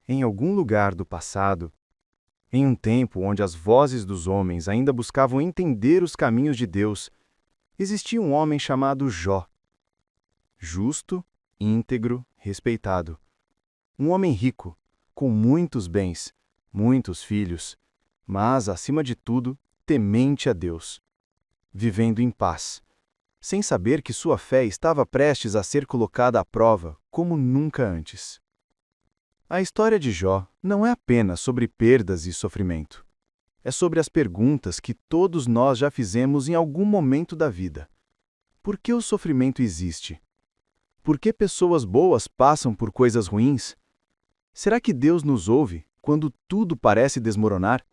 Em algum lugar do passado, em um tempo onde as vozes dos homens ainda buscavam entender os caminhos de Deus, existia um homem chamado Jó. Justo, íntegro, respeitado. Um homem rico, com muitos bens, muitos filhos, mas, acima de tudo, temente a Deus. Vivendo em paz, sem saber que sua fé estava prestes a ser colocada à prova como nunca antes. A história de Jó não é apenas sobre perdas e sofrimento. É sobre as perguntas que todos nós já fizemos em algum momento da vida. Por que o sofrimento existe? Por que pessoas boas passam por coisas ruins? Será que Deus nos ouve quando tudo parece desmoronar?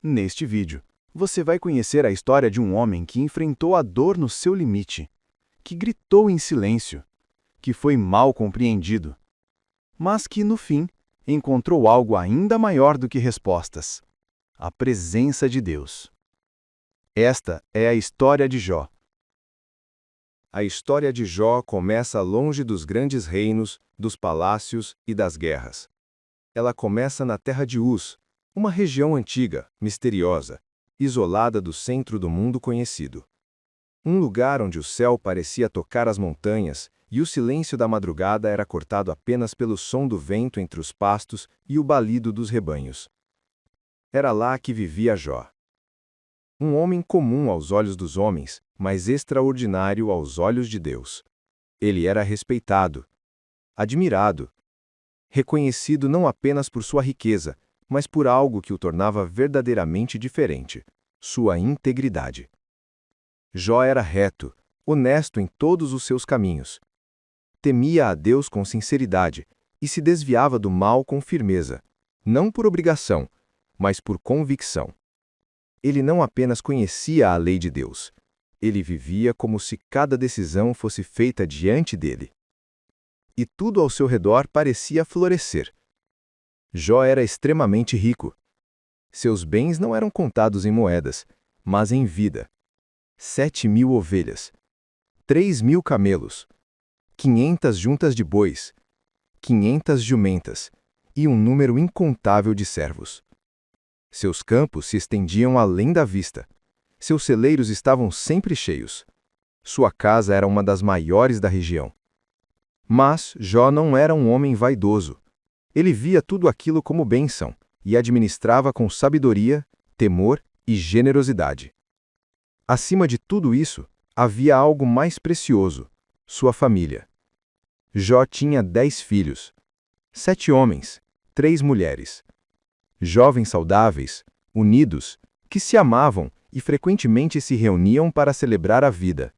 Neste vídeo, você vai conhecer a história de um homem que enfrentou a dor no seu limite, que gritou em silêncio, que foi mal compreendido, mas que, no fim, encontrou algo ainda maior do que respostas: a presença de Deus. Esta é a história de Jó. A história de Jó começa longe dos grandes reinos, dos palácios e das guerras. Ela começa na terra de Uz, uma região antiga, misteriosa, isolada do centro do mundo conhecido. Um lugar onde o céu parecia tocar as montanhas e o silêncio da madrugada era cortado apenas pelo som do vento entre os pastos e o balido dos rebanhos. Era lá que vivia Jó. Um homem comum aos olhos dos homens, mas extraordinário aos olhos de Deus. Ele era respeitado, admirado, reconhecido não apenas por sua riqueza, mas por algo que o tornava verdadeiramente diferente: sua integridade. Jó era reto, honesto em todos os seus caminhos. Temia a Deus com sinceridade e se desviava do mal com firmeza, não por obrigação, mas por convicção. Ele não apenas conhecia a lei de Deus, ele vivia como se cada decisão fosse feita diante dele. E tudo ao seu redor parecia florescer. Jó era extremamente rico. Seus bens não eram contados em moedas, mas em vida. 7.000 ovelhas, 3.000 camelos, 500 juntas de bois, 500 jumentas e um número incontável de servos. Seus campos se estendiam além da vista. Seus celeiros estavam sempre cheios. Sua casa era uma das maiores da região. Mas Jó não era um homem vaidoso. Ele via tudo aquilo como bênção e administrava com sabedoria, temor e generosidade. Acima de tudo isso, havia algo mais precioso: sua família. Jó tinha 10 filhos, 7 homens, 3 mulheres. Jovens saudáveis, unidos, que se amavam e frequentemente se reuniam para celebrar a vida.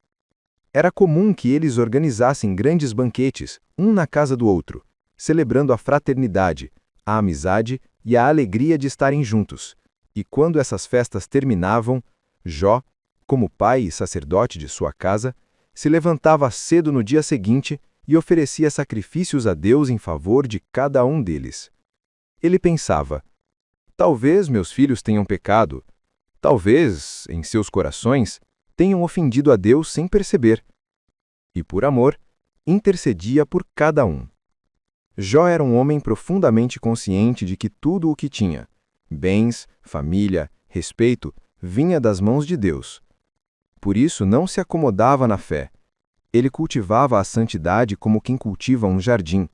Era comum que eles organizassem grandes banquetes, um na casa do outro, celebrando a fraternidade, a amizade e a alegria de estarem juntos. E quando essas festas terminavam, Jó, como pai e sacerdote de sua casa, se levantava cedo no dia seguinte e oferecia sacrifícios a Deus em favor de cada um deles. Ele pensava: talvez meus filhos tenham pecado, talvez, em seus corações, tenham ofendido a Deus sem perceber. E por amor, intercedia por cada um. Jó era um homem profundamente consciente de que tudo o que tinha, bens, família, respeito, vinha das mãos de Deus. Por isso não se acomodava na fé. Ele cultivava a santidade como quem cultiva um jardim.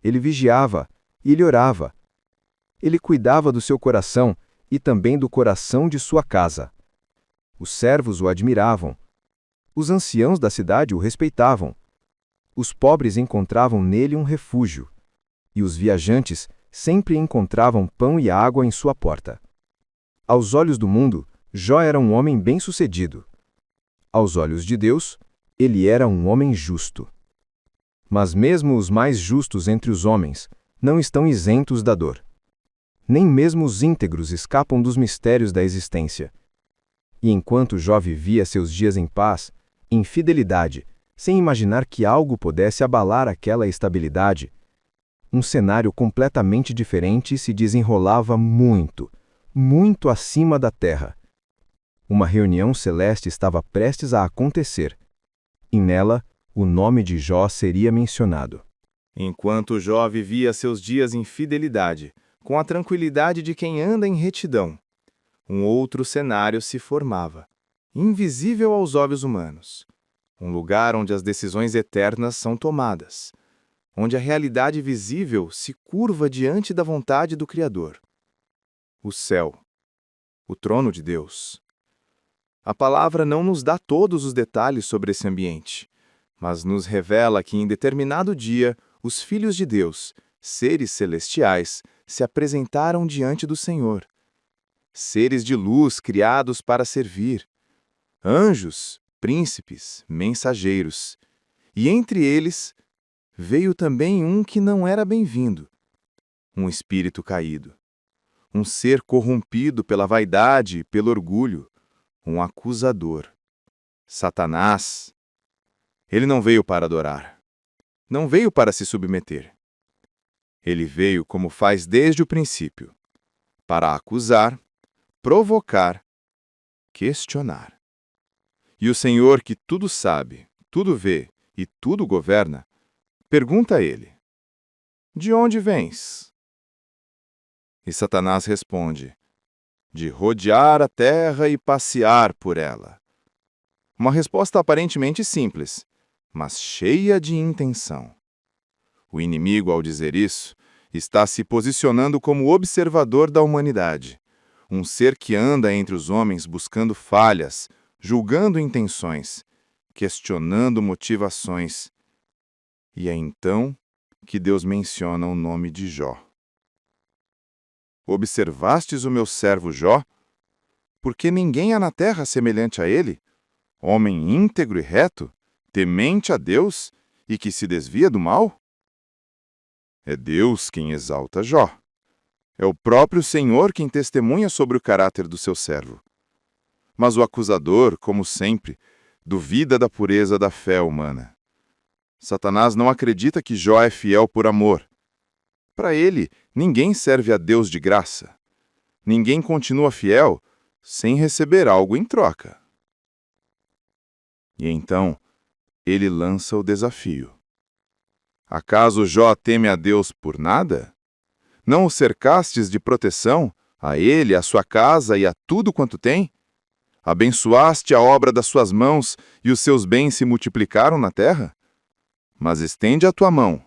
Ele vigiava e ele orava. Ele cuidava do seu coração e também do coração de sua casa. Os servos o admiravam. Os anciãos da cidade o respeitavam. Os pobres encontravam nele um refúgio. E os viajantes sempre encontravam pão e água em sua porta. Aos olhos do mundo, Jó era um homem bem-sucedido. Aos olhos de Deus, ele era um homem justo. Mas mesmo os mais justos entre os homens não estão isentos da dor. Nem mesmo os íntegros escapam dos mistérios da existência. E enquanto Jó vivia seus dias em paz, em fidelidade, sem imaginar que algo pudesse abalar aquela estabilidade, um cenário completamente diferente se desenrolava muito, muito acima da terra. Uma reunião celeste estava prestes a acontecer, e nela o nome de Jó seria mencionado. Enquanto Jó vivia seus dias em fidelidade, com a tranquilidade de quem anda em retidão, um outro cenário se formava, invisível aos olhos humanos. Um lugar onde as decisões eternas são tomadas, onde a realidade visível se curva diante da vontade do Criador. O céu, o trono de Deus. A palavra não nos dá todos os detalhes sobre esse ambiente, mas nos revela que em determinado dia os filhos de Deus, seres celestiais, se apresentaram diante do Senhor. Seres de luz criados para servir. Anjos, príncipes, mensageiros. E entre eles veio também um que não era bem-vindo. Um espírito caído. Um ser corrompido pela vaidade e pelo orgulho. Um acusador. Satanás. Ele não veio para adorar. Não veio para se submeter. Ele veio como faz desde o princípio, para acusar, provocar, questionar. E o Senhor, que tudo sabe, tudo vê e tudo governa, pergunta a ele: de onde vens? E Satanás responde: de rodear a terra e passear por ela. Uma resposta aparentemente simples, mas cheia de intenção. O inimigo, ao dizer isso, está se posicionando como observador da humanidade, um ser que anda entre os homens buscando falhas, julgando intenções, questionando motivações. E é então que Deus menciona o nome de Jó. Observastes o meu servo Jó? Porque ninguém há na terra semelhante a ele, homem íntegro e reto, temente a Deus e que se desvia do mal? É Deus quem exalta Jó. É o próprio Senhor quem testemunha sobre o caráter do seu servo. Mas o acusador, como sempre, duvida da pureza da fé humana. Satanás não acredita que Jó é fiel por amor. Para ele, ninguém serve a Deus de graça. Ninguém continua fiel sem receber algo em troca. E então, ele lança o desafio. Acaso Jó teme a Deus por nada? Não o cercastes de proteção, a ele, a sua casa e a tudo quanto tem? Abençoaste a obra das suas mãos e os seus bens se multiplicaram na terra? Mas estende a tua mão,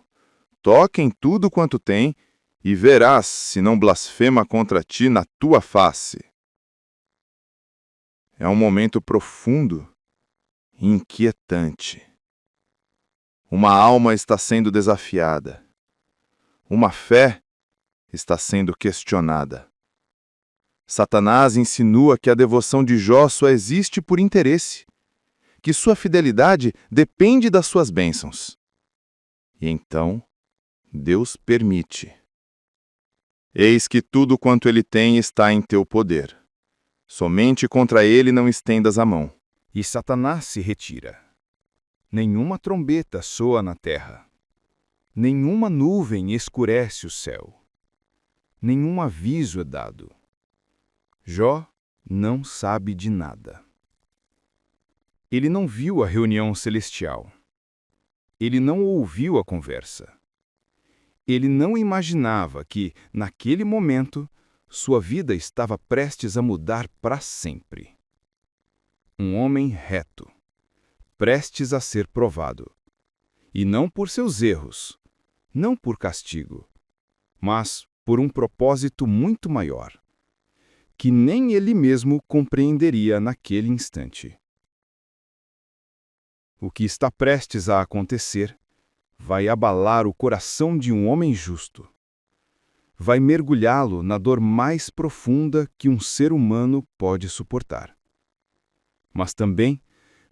toca em tudo quanto tem, e verás se não blasfema contra ti na tua face. É um momento profundo e inquietante. Uma alma está sendo desafiada. Uma fé está sendo questionada. Satanás insinua que a devoção de Jó só existe por interesse, que sua fidelidade depende das suas bênçãos. E então, Deus permite. Eis que tudo quanto ele tem está em teu poder. Somente contra ele não estendas a mão. E Satanás se retira. Nenhuma trombeta soa na terra. Nenhuma nuvem escurece o céu. Nenhum aviso é dado. Jó não sabe de nada. Ele não viu a reunião celestial. Ele não ouviu a conversa. Ele não imaginava que, naquele momento, sua vida estava prestes a mudar para sempre. Um homem reto, prestes a ser provado. E não por seus erros, não por castigo, mas por um propósito muito maior, que nem ele mesmo compreenderia naquele instante. O que está prestes a acontecer vai abalar o coração de um homem justo. Vai mergulhá-lo na dor mais profunda que um ser humano pode suportar. Mas também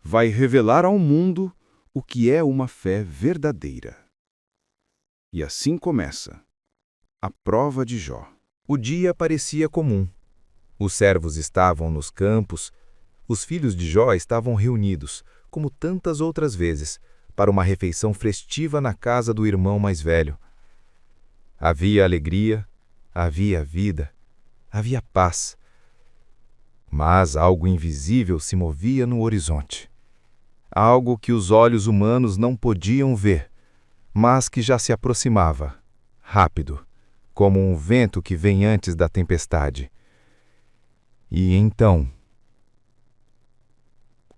vai revelar ao mundo o que é uma fé verdadeira. E assim começa a prova de Jó. O dia parecia comum. Os servos estavam nos campos, os filhos de Jó estavam reunidos, como tantas outras vezes, para uma refeição festiva na casa do irmão mais velho. Havia alegria, havia vida, havia paz. Mas algo invisível se movia no horizonte. Algo que os olhos humanos não podiam ver, mas que já se aproximava, rápido, como um vento que vem antes da tempestade. E então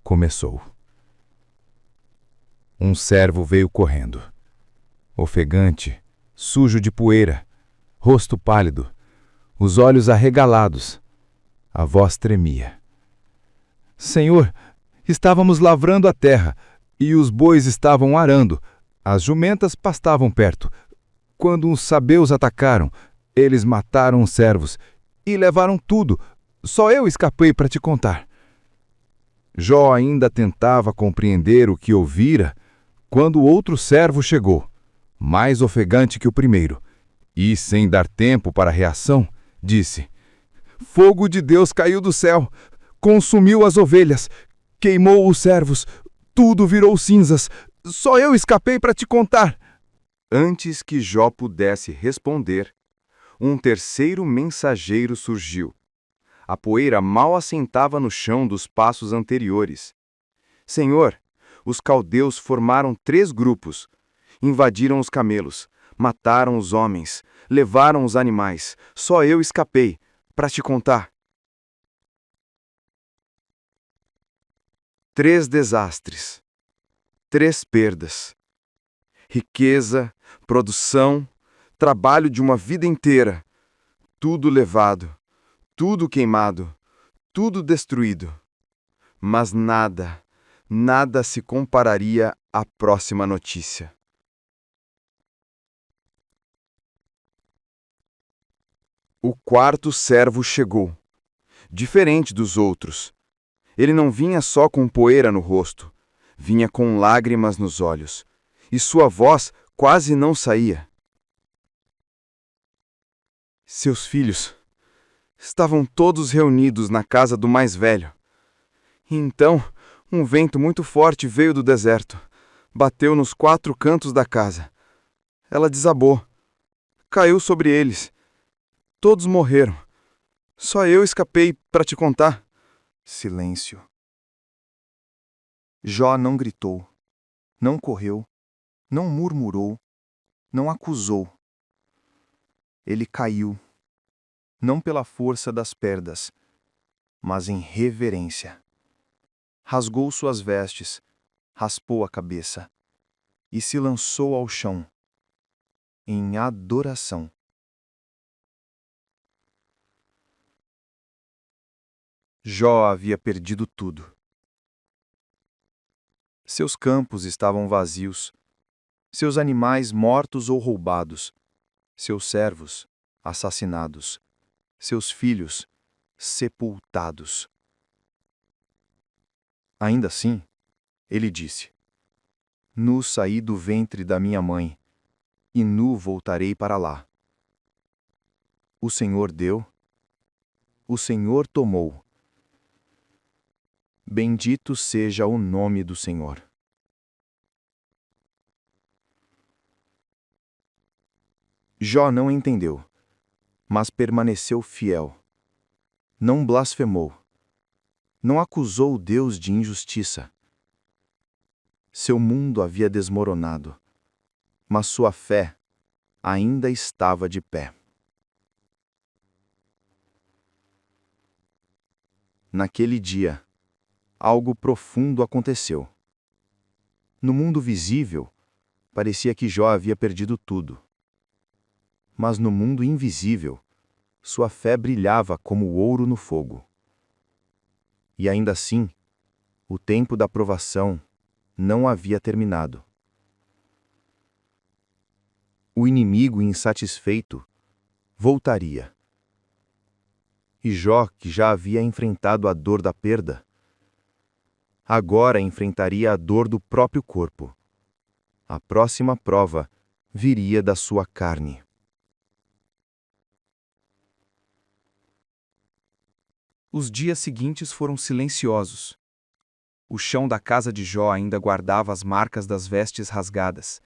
começou. Um servo veio correndo, ofegante, sujo de poeira, rosto pálido, os olhos arregalados. A voz tremia. Senhor, estávamos lavrando a terra, e os bois estavam arando, as jumentas pastavam perto. Quando os sabeus atacaram, eles mataram os servos e levaram tudo. Só eu escapei para te contar. Jó ainda tentava compreender o que ouvira quando outro servo chegou, mais ofegante que o primeiro, e, sem dar tempo para reação, disse: Fogo de Deus caiu do céu, consumiu as ovelhas, queimou os servos, tudo virou cinzas. Só eu escapei para te contar. Antes que Jó pudesse responder, um terceiro mensageiro surgiu. A poeira mal assentava no chão dos passos anteriores. Senhor, os caldeus formaram 3 grupos. Invadiram os camelos, mataram os homens, levaram os animais. Só eu escapei, para te contar. 3 desastres, 3 perdas. Riqueza, produção, trabalho de uma vida inteira. Tudo levado, tudo queimado, tudo destruído. Mas nada, nada se compararia à próxima notícia. O 4º servo chegou, diferente dos outros. Ele não vinha só com poeira no rosto, vinha com lágrimas nos olhos, e sua voz quase não saía. Seus filhos estavam todos reunidos na casa do mais velho. E então, um vento muito forte veio do deserto, bateu nos 4 cantos da casa. Ela desabou, caiu sobre eles. Todos morreram. Só eu escapei para te contar. Silêncio. Jó não gritou, não correu, não murmurou, não acusou. Ele caiu, não pela força das perdas, mas em reverência. Rasgou suas vestes, raspou a cabeça e se lançou ao chão, em adoração. Jó havia perdido tudo. Seus campos estavam vazios, seus animais mortos ou roubados, seus servos assassinados, seus filhos sepultados. Ainda assim, ele disse: Nu saí do ventre da minha mãe, e nu voltarei para lá. O Senhor deu, o Senhor tomou. Bendito seja o nome do Senhor. Jó não entendeu, mas permaneceu fiel. Não blasfemou. Não acusou Deus de injustiça. Seu mundo havia desmoronado, mas sua fé ainda estava de pé. Naquele dia, algo profundo aconteceu. No mundo visível, parecia que Jó havia perdido tudo. Mas no mundo invisível, sua fé brilhava como o ouro no fogo. E ainda assim, o tempo da provação não havia terminado. O inimigo insatisfeito voltaria. E Jó, que já havia enfrentado a dor da perda, agora enfrentaria a dor do próprio corpo. A próxima prova viria da sua carne. Os dias seguintes foram silenciosos. O chão da casa de Jó ainda guardava as marcas das vestes rasgadas.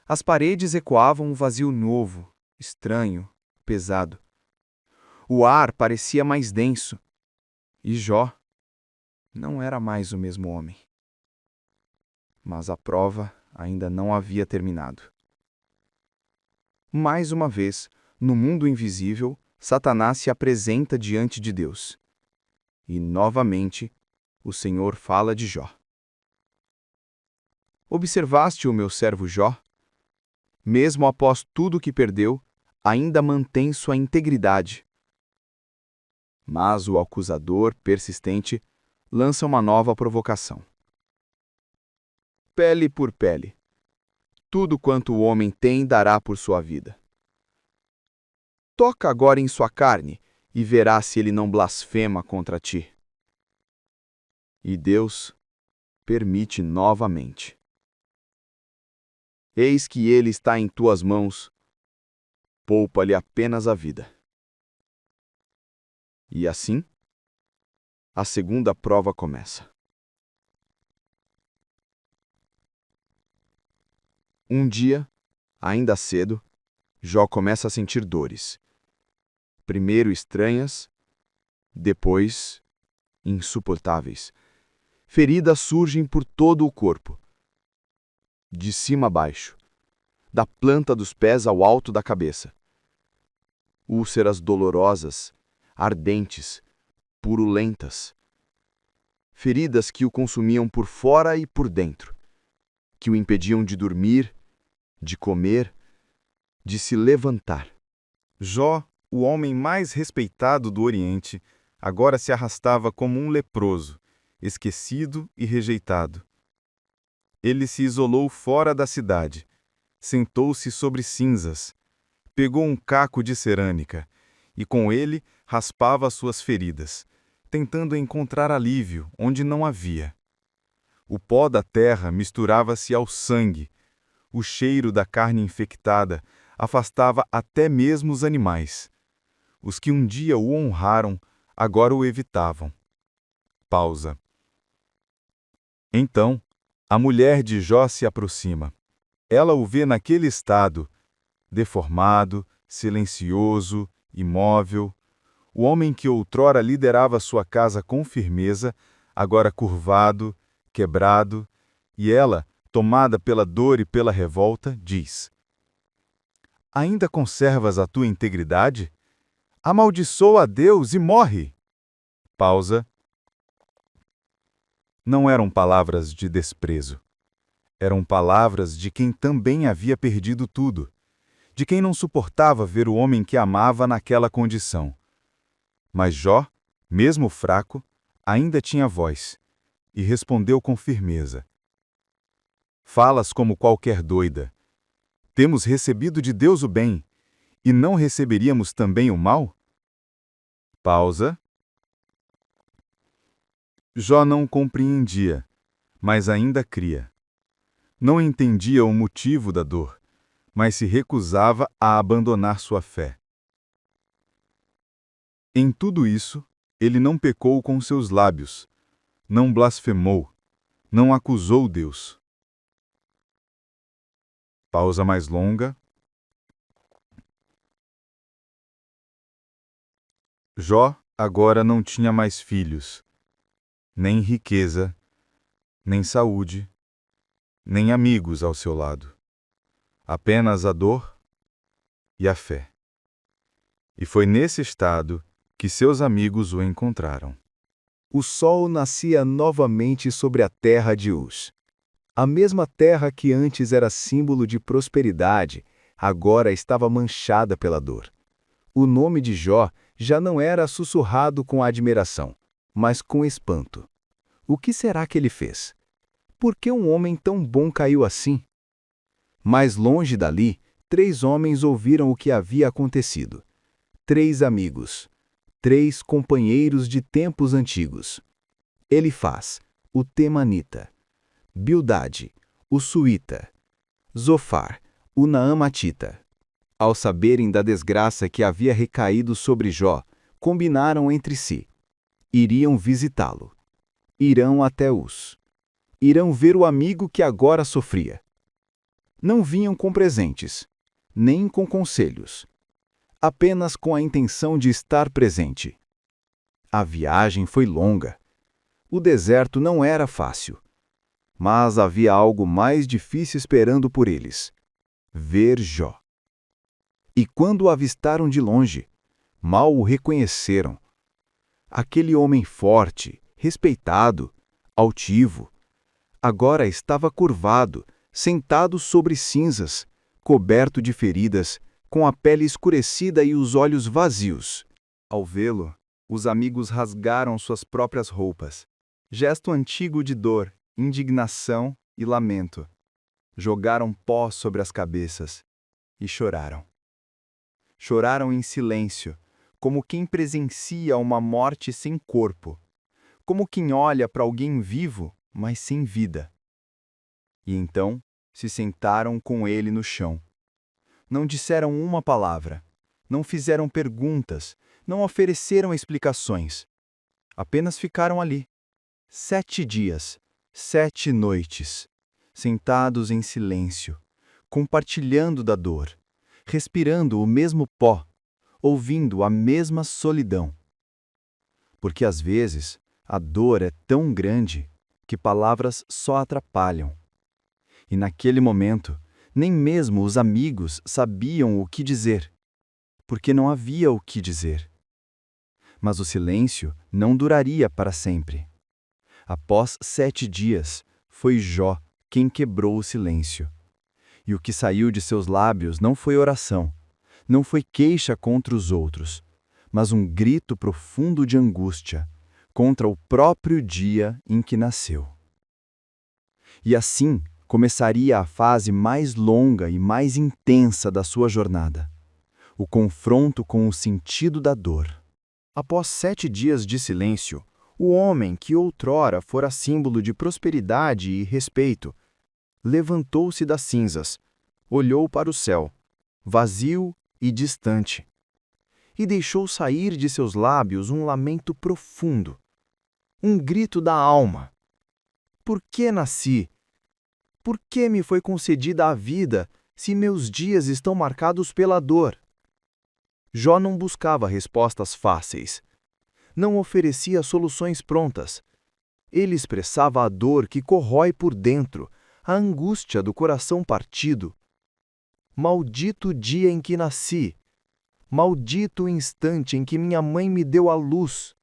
As paredes ecoavam um vazio novo, estranho, pesado. O ar parecia mais denso. E Jó não era mais o mesmo homem. Mas a prova ainda não havia terminado. Mais uma vez, no mundo invisível, Satanás se apresenta diante de Deus. E, novamente, o Senhor fala de Jó. Observaste o meu servo Jó? Mesmo após tudo que perdeu, ainda mantém sua integridade. Mas o acusador, persistente, lança uma nova provocação. Pele por pele. Tudo quanto o homem tem dará por sua vida. Toca agora em sua carne e verá se ele não blasfema contra ti. E Deus permite novamente. Eis que ele está em tuas mãos, poupa-lhe apenas a vida. E assim, a segunda prova começa. Um dia, ainda cedo, Jó começa a sentir dores. Primeiro estranhas, depois insuportáveis. Feridas surgem por todo o corpo, de cima a baixo, da planta dos pés ao alto da cabeça. Úlceras dolorosas, ardentes, purulentas. Feridas que o consumiam por fora e por dentro, que o impediam de dormir, de comer, de se levantar. Jó, o homem mais respeitado do Oriente, agora se arrastava como um leproso, esquecido e rejeitado. Ele se isolou fora da cidade, sentou-se sobre cinzas, pegou um caco de cerâmica e com ele raspava suas feridas, tentando encontrar alívio onde não havia. O pó da terra misturava-se ao sangue, o cheiro da carne infectada afastava até mesmo os animais. Os que um dia o honraram, agora o evitavam. Pausa. Então, a mulher de Jó se aproxima. Ela o vê naquele estado, deformado, silencioso, imóvel. O homem que outrora liderava sua casa com firmeza, agora curvado, quebrado, e ela, tomada pela dor e pela revolta, diz: Ainda conservas a tua integridade? Amaldiçoa a Deus e morre! Pausa. Não eram palavras de desprezo. Eram palavras de quem também havia perdido tudo, de quem não suportava ver o homem que amava naquela condição. Mas Jó, mesmo fraco, ainda tinha voz, e respondeu com firmeza. Falas como qualquer doida. Temos recebido de Deus o bem, e não receberíamos também o mal? Pausa. Jó não compreendia, mas ainda cria. Não entendia o motivo da dor, mas se recusava a abandonar sua fé. Em tudo isso, ele não pecou com seus lábios, não blasfemou, não acusou Deus. Pausa mais longa. Jó agora não tinha mais filhos, nem riqueza, nem saúde, nem amigos ao seu lado. Apenas a dor e a fé. E foi nesse estado que seus amigos o encontraram. O sol nascia novamente sobre a terra de Uz. A mesma terra que antes era símbolo de prosperidade, agora estava manchada pela dor. O nome de Jó já não era sussurrado com admiração, mas com espanto. O que será que ele fez? Por que um homem tão bom caiu assim? Mais longe dali, 3 homens ouviram o que havia acontecido. 3 amigos, 3 companheiros de tempos antigos. Elifaz, o temanita, Bildade, o suíta, Zofar, o naamatita. Ao saberem da desgraça que havia recaído sobre Jó, combinaram entre si. Iriam visitá-lo. Irão até Uz. Irão ver o amigo que agora sofria. Não vinham com presentes, nem com conselhos, apenas com a intenção de estar presente. A viagem foi longa. O deserto não era fácil. Mas havia algo mais difícil esperando por eles: ver Jó. E quando o avistaram de longe, mal o reconheceram. Aquele homem forte, respeitado, altivo, agora estava curvado, sentado sobre cinzas, coberto de feridas, com a pele escurecida e os olhos vazios. Ao vê-lo, os amigos rasgaram suas próprias roupas, gesto antigo de dor, indignação e lamento. Jogaram pó sobre as cabeças e choraram. Choraram em silêncio, como quem presencia uma morte sem corpo, como quem olha para alguém vivo, mas sem vida. E então se sentaram com ele no chão. Não disseram uma palavra, não fizeram perguntas, não ofereceram explicações. Apenas ficaram ali, 7 dias, 7 noites, sentados em silêncio, compartilhando da dor, respirando o mesmo pó, ouvindo a mesma solidão. Porque às vezes a dor é tão grande que palavras só atrapalham. E naquele momento, nem mesmo os amigos sabiam o que dizer, porque não havia o que dizer. Mas o silêncio não duraria para sempre. Após 7 dias, foi Jó quem quebrou o silêncio. E o que saiu de seus lábios não foi oração, não foi queixa contra os outros, mas um grito profundo de angústia contra o próprio dia em que nasceu. E assim começaria a fase mais longa e mais intensa da sua jornada, o confronto com o sentido da dor. Após 7 dias de silêncio, o homem que outrora fora símbolo de prosperidade e respeito, levantou-se das cinzas, olhou para o céu, vazio e distante, e deixou sair de seus lábios um lamento profundo, um grito da alma. Por que nasci? Por que me foi concedida a vida, se meus dias estão marcados pela dor? Jó não buscava respostas fáceis. Não oferecia soluções prontas. Ele expressava a dor que corrói por dentro, a angústia do coração partido. Maldito o dia em que nasci! Maldito o instante em que minha mãe me deu à luz!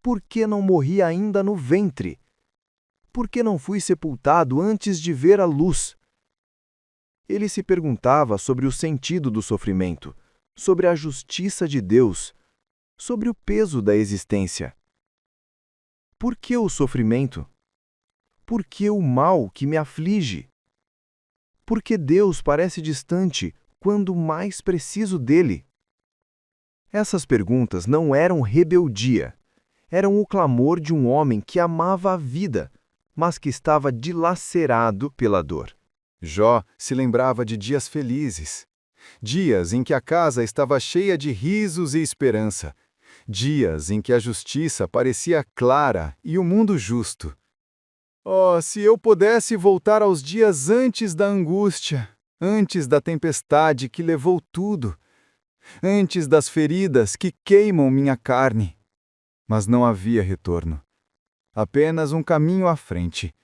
Por que não morri ainda no ventre? Por que não fui sepultado antes de ver a luz? Ele se perguntava sobre o sentido do sofrimento, sobre a justiça de Deus, sobre o peso da existência. Por que o sofrimento? Por que o mal que me aflige? Por que Deus parece distante quando mais preciso dele? Essas perguntas não eram rebeldia, eram o clamor de um homem que amava a vida, mas que estava dilacerado pela dor. Jó se lembrava de dias felizes, dias em que a casa estava cheia de risos e esperança, dias em que a justiça parecia clara e o mundo justo. Oh, se eu pudesse voltar aos dias antes da angústia, antes da tempestade que levou tudo, antes das feridas que queimam minha carne. Mas não havia retorno. Apenas um caminho à frente,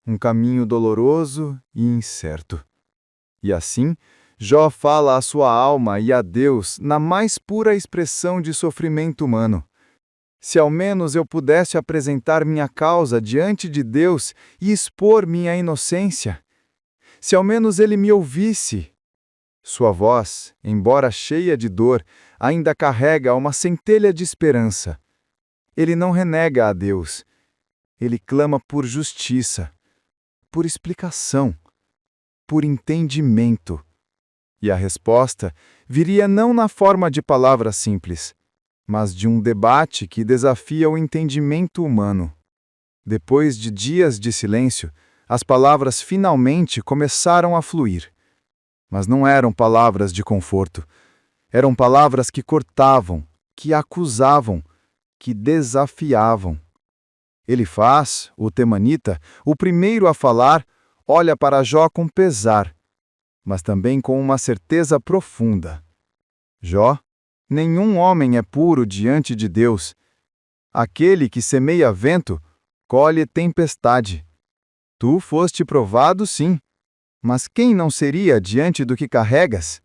um caminho doloroso e incerto. E assim, Jó fala à sua alma e a Deus na mais pura expressão de sofrimento humano. Se ao menos eu pudesse apresentar minha causa diante de Deus e expor minha inocência. Se ao menos ele me ouvisse. Sua voz, embora cheia de dor, ainda carrega uma centelha de esperança. Ele não renega a Deus. Ele clama por justiça, por explicação, por entendimento. E a resposta viria não na forma de palavras simples, mas de um debate que desafia o entendimento humano. Depois de dias de silêncio, as palavras finalmente começaram a fluir. Mas não eram palavras de conforto. Eram palavras que cortavam, que acusavam, que desafiavam. Elifaz, o temanita, o primeiro a falar, olha para Jó com pesar, mas também com uma certeza profunda. Jó, nenhum homem é puro diante de Deus. Aquele que semeia vento, colhe tempestade. Tu foste provado, sim. Mas quem não seria diante do que carregas?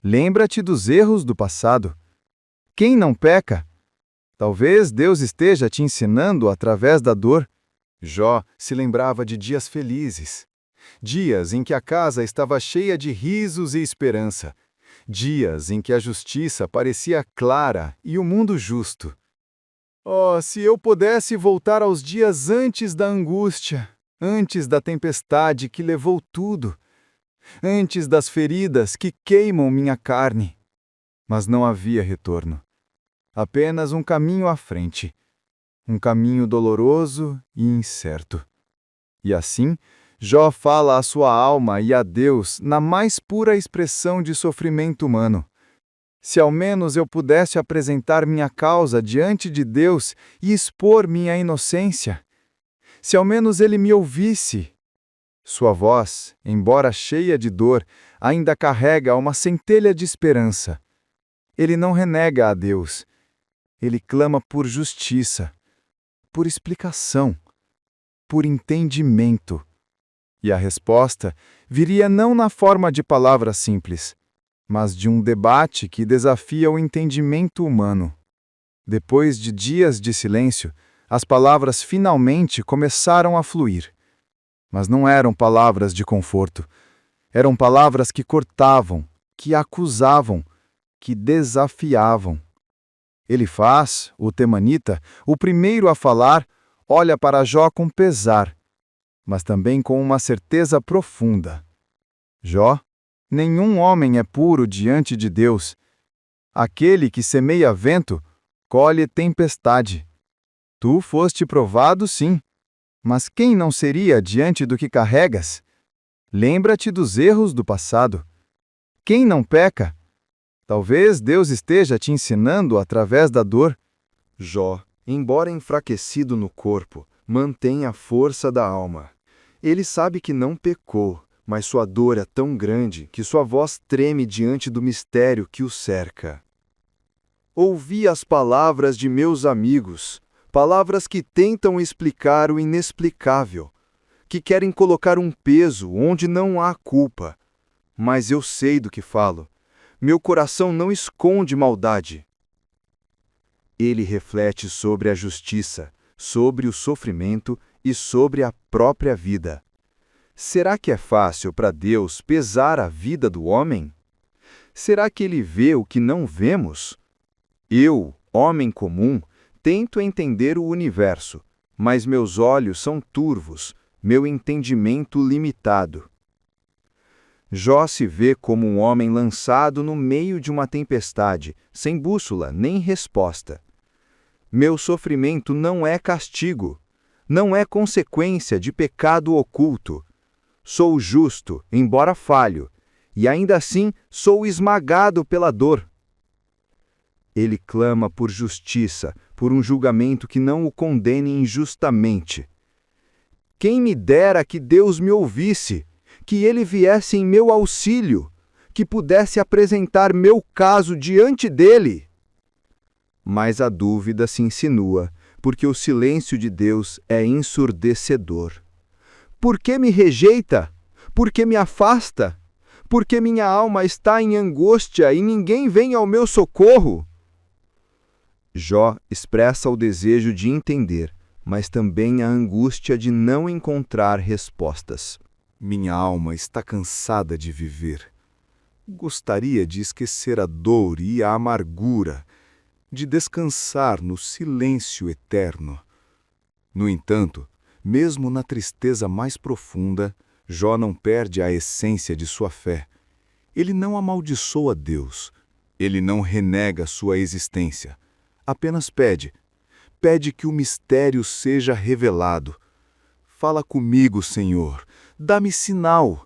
Lembra-te dos erros do passado. Quem não peca? Talvez Deus esteja te ensinando através da dor. Jó se lembrava de dias felizes. Dias em que a casa estava cheia de risos e esperança. Dias em que a justiça parecia clara e o mundo justo. Oh, se eu pudesse voltar aos dias antes da angústia, antes da tempestade que levou tudo, antes das feridas que queimam minha carne. Mas não havia retorno. Apenas um caminho à frente. Um caminho doloroso e incerto. E assim, Jó fala à sua alma e a Deus na mais pura expressão de sofrimento humano. Se ao menos eu pudesse apresentar minha causa diante de Deus e expor minha inocência. Se ao menos ele me ouvisse. Sua voz, embora cheia de dor, ainda carrega uma centelha de esperança. Ele não renega a Deus. Ele clama por justiça, por explicação, por entendimento. E a resposta viria não na forma de palavras simples, mas de um debate que desafia o entendimento humano. Depois de dias de silêncio, as palavras finalmente começaram a fluir. Mas não eram palavras de conforto. Eram palavras que cortavam, que acusavam, que desafiavam. Elifaz, o temanita, o primeiro a falar, olha para Jó com pesar, mas também com uma certeza profunda. Jó, nenhum homem é puro diante de Deus. Aquele que semeia vento, colhe tempestade. Tu foste provado, sim, mas quem não seria diante do que carregas? Lembra-te dos erros do passado. Quem não peca? Talvez Deus esteja te ensinando através da dor. Jó, embora enfraquecido no corpo, mantém a força da alma. Ele sabe que não pecou, mas sua dor é tão grande que sua voz treme diante do mistério que o cerca. Ouvi as palavras de meus amigos, palavras que tentam explicar o inexplicável, que querem colocar um peso onde não há culpa. Mas eu sei do que falo. Meu coração não esconde maldade. Ele reflete sobre a justiça, sobre o sofrimento e sobre a própria vida. Será que é fácil para Deus pesar a vida do homem? Será que ele vê o que não vemos? Eu, homem comum, tento entender o universo, mas meus olhos são turvos, meu entendimento limitado. Jó se vê como um homem lançado no meio de uma tempestade, sem bússola nem resposta. Meu sofrimento não é castigo, não é consequência de pecado oculto. Sou justo, embora falho, e ainda assim sou esmagado pela dor. Ele clama por justiça, por um julgamento que não o condene injustamente. Quem me dera que Deus me ouvisse, que ele viesse em meu auxílio, que pudesse apresentar meu caso diante dele. Mas a dúvida se insinua, porque o silêncio de Deus é ensurdecedor. Por que me rejeita? Por que me afasta? Por que minha alma está em angústia e ninguém vem ao meu socorro? Jó expressa o desejo de entender, mas também a angústia de não encontrar respostas. Minha alma está cansada de viver. Gostaria de esquecer a dor e a amargura, de descansar no silêncio eterno. No entanto, mesmo na tristeza mais profunda, Jó não perde a essência de sua fé. Ele não amaldiçoa Deus. Ele não renega sua existência. Apenas pede que o mistério seja revelado. Fala comigo, Senhor. Dá-me sinal,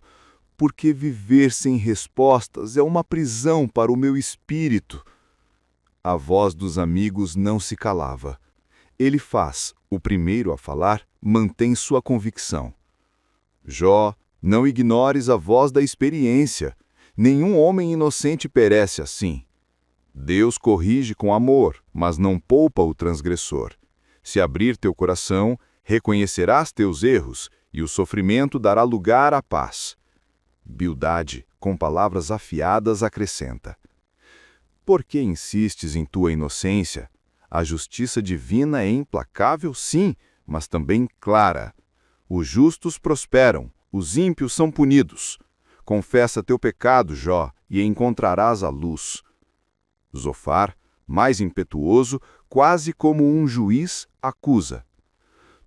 porque viver sem respostas é uma prisão para o meu espírito. A voz dos amigos não se calava. Elifaz, o primeiro a falar, mantém sua convicção. Jó, não ignores a voz da experiência. Nenhum homem inocente perece assim. Deus corrige com amor, mas não poupa o transgressor. Se abrir teu coração, reconhecerás teus erros, e o sofrimento dará lugar à paz. Bildade, com palavras afiadas, acrescenta: Por que insistes em tua inocência? A justiça divina é implacável, sim, mas também clara. Os justos prosperam, os ímpios são punidos. Confessa teu pecado, Jó, e encontrarás a luz. Zofar, mais impetuoso, quase como um juiz, acusa: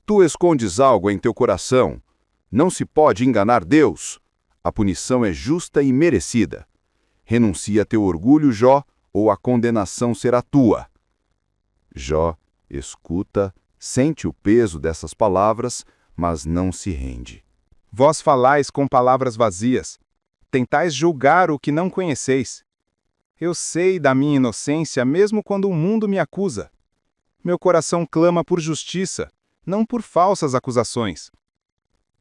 Tu escondes algo em teu coração. Não se pode enganar Deus. A punição é justa e merecida. Renuncia teu orgulho, Jó, ou a condenação será tua. Jó escuta, sente o peso dessas palavras, mas não se rende. Vós falais com palavras vazias. Tentais julgar o que não conheceis. Eu sei da minha inocência mesmo quando o mundo me acusa. Meu coração clama por justiça, não por falsas acusações.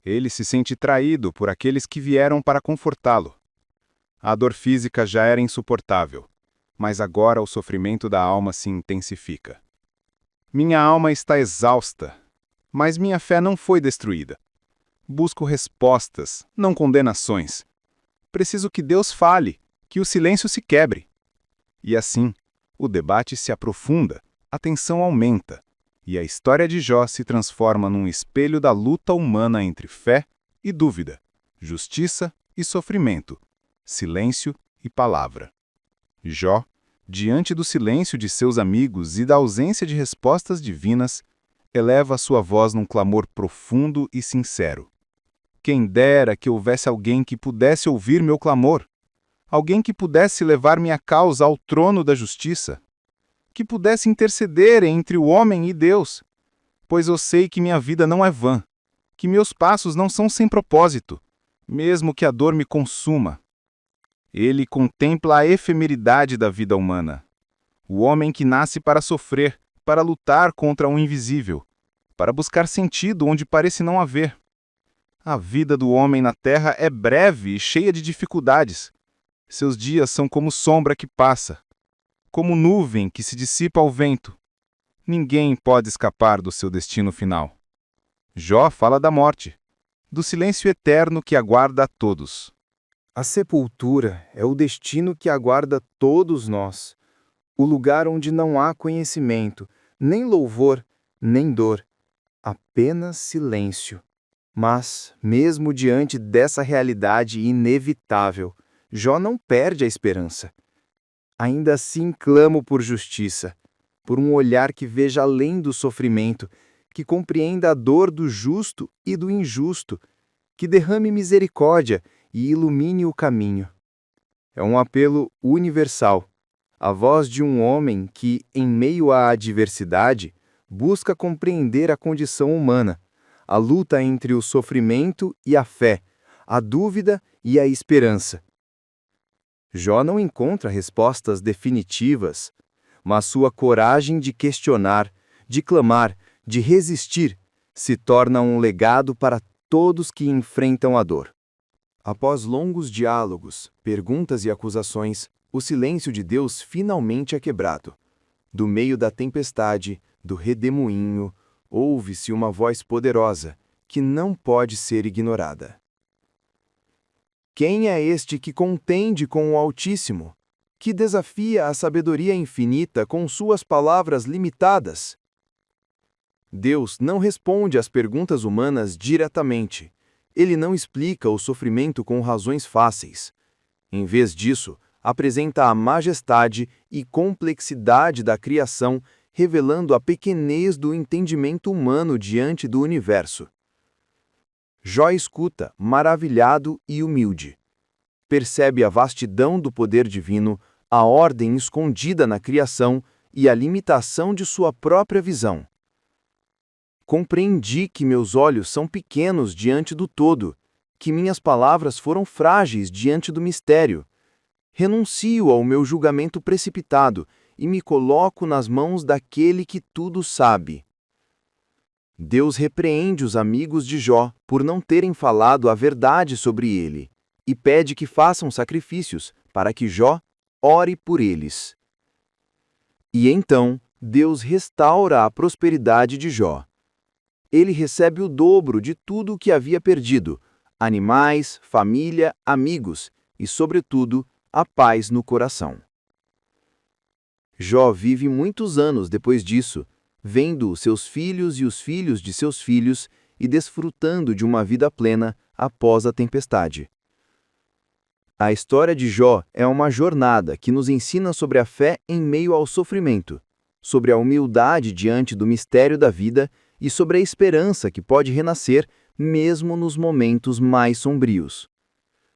Ele se sente traído por aqueles que vieram para confortá-lo. A dor física já era insuportável, mas agora o sofrimento da alma se intensifica. Minha alma está exausta, mas minha fé não foi destruída. Busco respostas, não condenações. Preciso que Deus fale, que o silêncio se quebre. E assim, o debate se aprofunda, a tensão aumenta, e a história de Jó se transforma num espelho da luta humana entre fé e dúvida, justiça e sofrimento, silêncio e palavra. Jó, diante do silêncio de seus amigos e da ausência de respostas divinas, eleva sua voz num clamor profundo e sincero. Quem dera que houvesse alguém que pudesse ouvir meu clamor, alguém que pudesse levar minha causa ao trono da justiça, que pudesse interceder entre o homem e Deus, pois eu sei que minha vida não é vã, que meus passos não são sem propósito, mesmo que a dor me consuma. Ele contempla a efemeridade da vida humana. O homem que nasce para sofrer, para lutar contra o invisível, para buscar sentido onde parece não haver. A vida do homem na terra é breve e cheia de dificuldades. Seus dias são como sombra que passa, como nuvem que se dissipa ao vento. Ninguém pode escapar do seu destino final. Jó fala da morte, do silêncio eterno que aguarda a todos. A sepultura é o destino que aguarda todos nós, o lugar onde não há conhecimento, nem louvor, nem dor, apenas silêncio. Mas, mesmo diante dessa realidade inevitável, Jó não perde a esperança. Ainda assim clamo por justiça, por um olhar que veja além do sofrimento, que compreenda a dor do justo e do injusto, que derrame misericórdia e ilumine o caminho. É um apelo universal, a voz de um homem que, em meio à adversidade, busca compreender a condição humana, a luta entre o sofrimento e a fé, a dúvida e a esperança. Jó não encontra respostas definitivas, mas sua coragem de questionar, de clamar, de resistir, se torna um legado para todos que enfrentam a dor. Após longos diálogos, perguntas e acusações, o silêncio de Deus finalmente é quebrado. Do meio da tempestade, do redemoinho, ouve-se uma voz poderosa, que não pode ser ignorada. Quem é este que contende com o Altíssimo, que desafia a sabedoria infinita com suas palavras limitadas? Deus não responde às perguntas humanas diretamente. Ele não explica o sofrimento com razões fáceis. Em vez disso, apresenta a majestade e complexidade da criação, revelando a pequenez do entendimento humano diante do universo. Jó escuta, maravilhado e humilde. Percebe a vastidão do poder divino, a ordem escondida na criação e a limitação de sua própria visão. Compreendi que meus olhos são pequenos diante do todo, que minhas palavras foram frágeis diante do mistério. Renuncio ao meu julgamento precipitado e me coloco nas mãos daquele que tudo sabe. Deus repreende os amigos de Jó por não terem falado a verdade sobre ele e pede que façam sacrifícios para que Jó ore por eles. E então Deus restaura a prosperidade de Jó. ele recebe o dobro de tudo o que havia perdido: animais, família, amigos e, sobretudo, a paz no coração. Jó vive muitos anos depois disso, vendo os seus filhos e os filhos de seus filhos e desfrutando de uma vida plena após a tempestade. A história de Jó é uma jornada que nos ensina sobre a fé em meio ao sofrimento, sobre a humildade diante do mistério da vida e sobre a esperança que pode renascer mesmo nos momentos mais sombrios.